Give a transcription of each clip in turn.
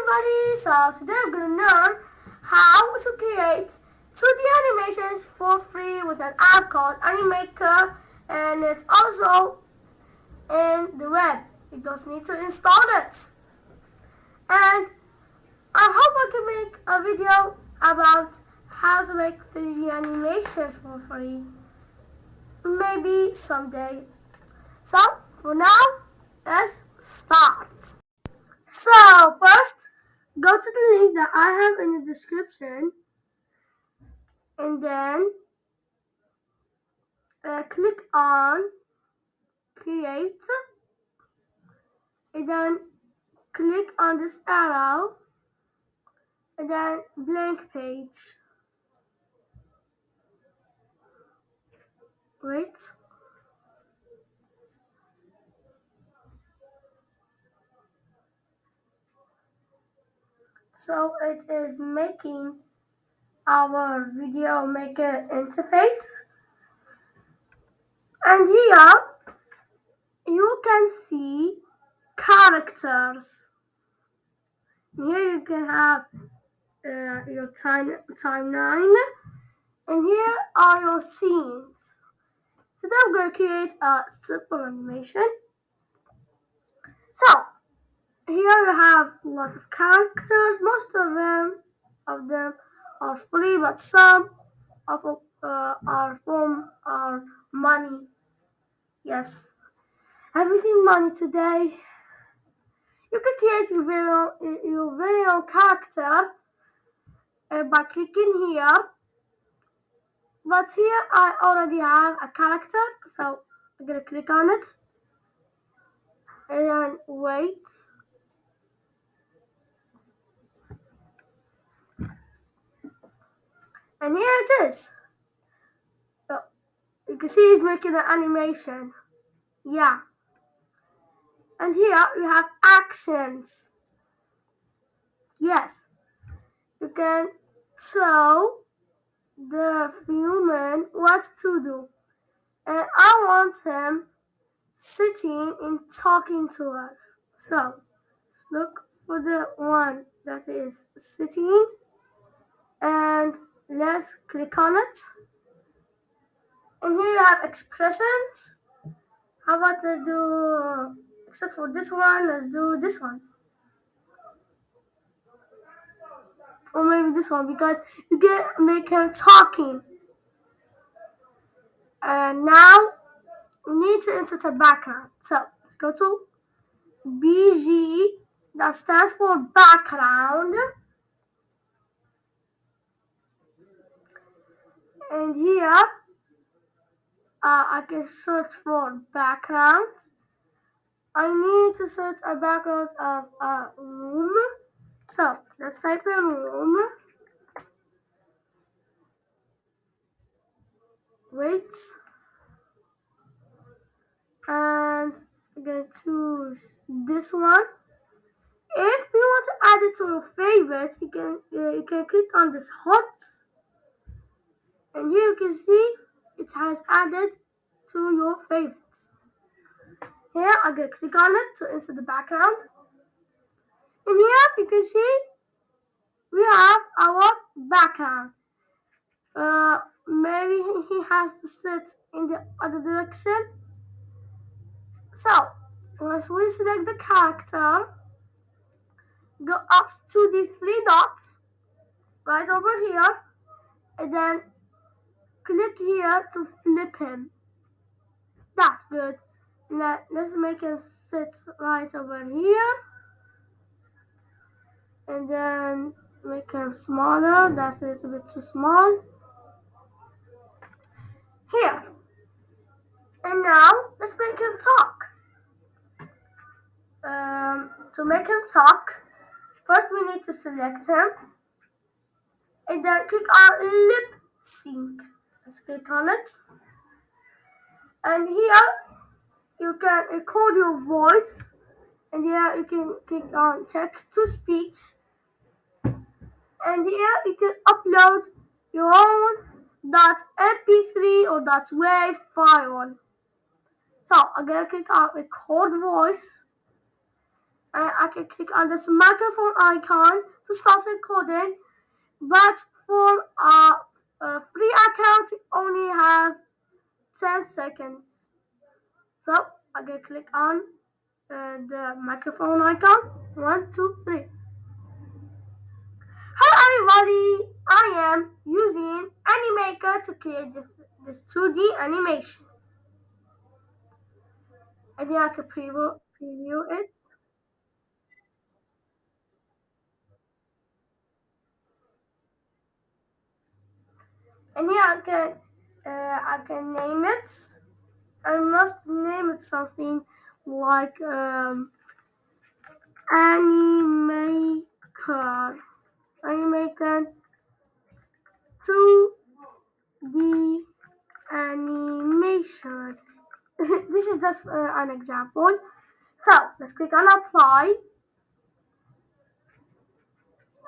everybody, so today we're going to learn how to create 2D animations for free with an app called Animaker, and it's also in the web. You just need to install it. And I hope I can make a video about how to make 3D animations for free. Maybe someday. So, for now, let's start. So, first, go to the link that I have in the description, and then click on create, and then click on this arrow, and then blank page. Wait. So it is making our video maker interface, and here you can see characters. Here you can have your timeline, and here are your scenes. So then I'm going to create a simple animation. So here you have lots of characters. Most of them are free, but some of are from our money. Yes, everything money today. You can create your very own character by clicking here. But here I already have a character, so I'm gonna click on it and then wait. And here it is. So you can see he's making an animation. Yeah. And here we have actions. Yes. You can show the human what to do. And I want him sitting and talking to us. So look for the one that is sitting, and let's click on it. And here you have expressions. How about let's do, except for this one, let's do this one. Or maybe this one, because you can make him talking. And now we need to insert a background. So let's go to BG, that stands for background. And here I can search for background. I need to search a background of a room. So let's type in room. Wait. And I'm gonna choose this one. If you want to add it to your favorites, you can click on this hearts, and here you can see it has added to your favorites. Here I'm gonna click on it to insert the background, and here you can see we have our background. Maybe he has to sit in the other direction. So once we select the character, go up to these three dots right over here, and then click here to flip him. That's good. Let's make him sit right over here, and then make him smaller. That's a little bit too small. Here. And now let's make him talk. To make him talk, first we need to select him, and then click on lip sync. Let's click on it. And here you can record your voice, and here you can click on text to speech, and here you can upload your own .mp3 or .wave file. So I'm gonna click on record voice, I can click on this microphone icon to start recording, but for a free account you only have 10 seconds. So I can click on the microphone icon. 1, 2, 3. Hi everybody, I am using Animaker to create this 2D animation. And then I can preview it. And here I can name it. I must name it something like Animaker. Animaker 2D animation. This is just an example. So let's click on apply,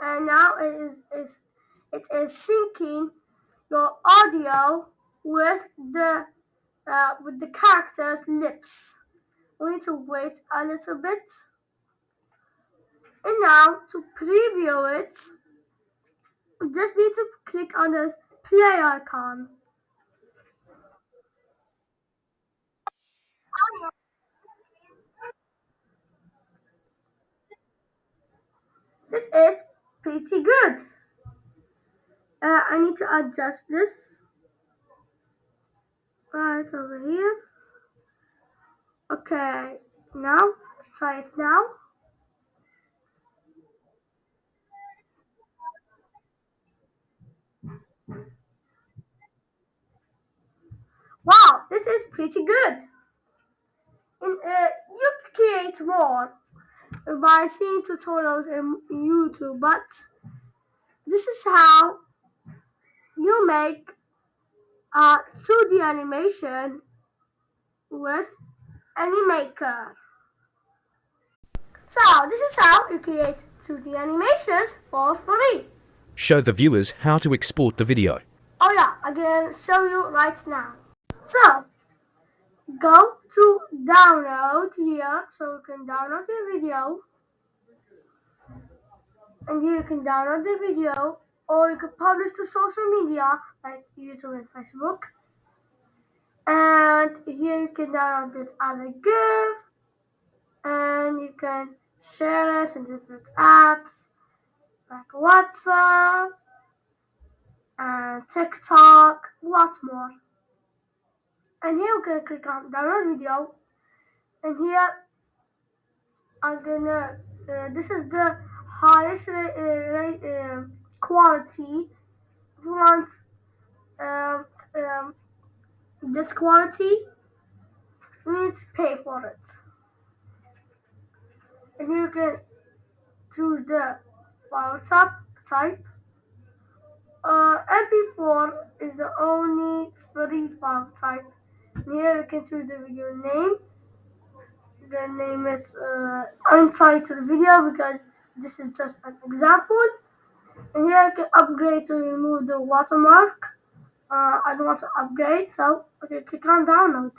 and now it is syncing your audio with the character's lips. We need to wait a little bit, and now to preview it, we just need to click on this play icon. This is pretty good. I need to adjust this right over here. Okay, now let's try it now. Wow, this is pretty good. And you create more by seeing tutorials in YouTube, but this is how you make a 2D animation with Animaker. So this is how you create 2D animations for free. Show the viewers how to export the video. Oh yeah, I'm gonna show you right now. So go to download here, so you can download the video, and here you can download the video, or you can publish to social media like YouTube and Facebook. And here you can download it as a GIF, and you can share it in different apps like WhatsApp and TikTok, lots more. And here you can click on download video, and here I'm gonna. This is the highest quality. If you want um, um, this quality, you need to pay for it. And you can choose the file type. MP4 is the only free file type. And here you can choose the video name. You can name it untitled video because this is just an example. And here you can upgrade to remove the watermark. I don't want to upgrade, so okay, click on download.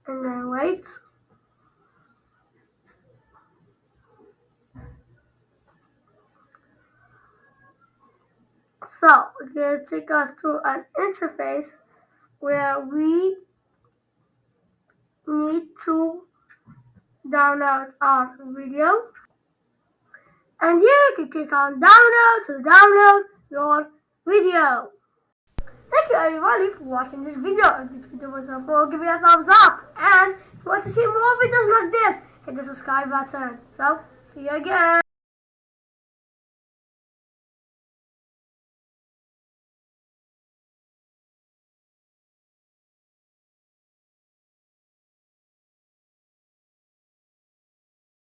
And then wait. So it's going to take us to an interface where we need to download our video. And here you can click on download to download your video. Thank you everybody for watching this video. If this video was helpful, give it a thumbs up. And if you want to see more videos like this, hit the subscribe button. So, see you again.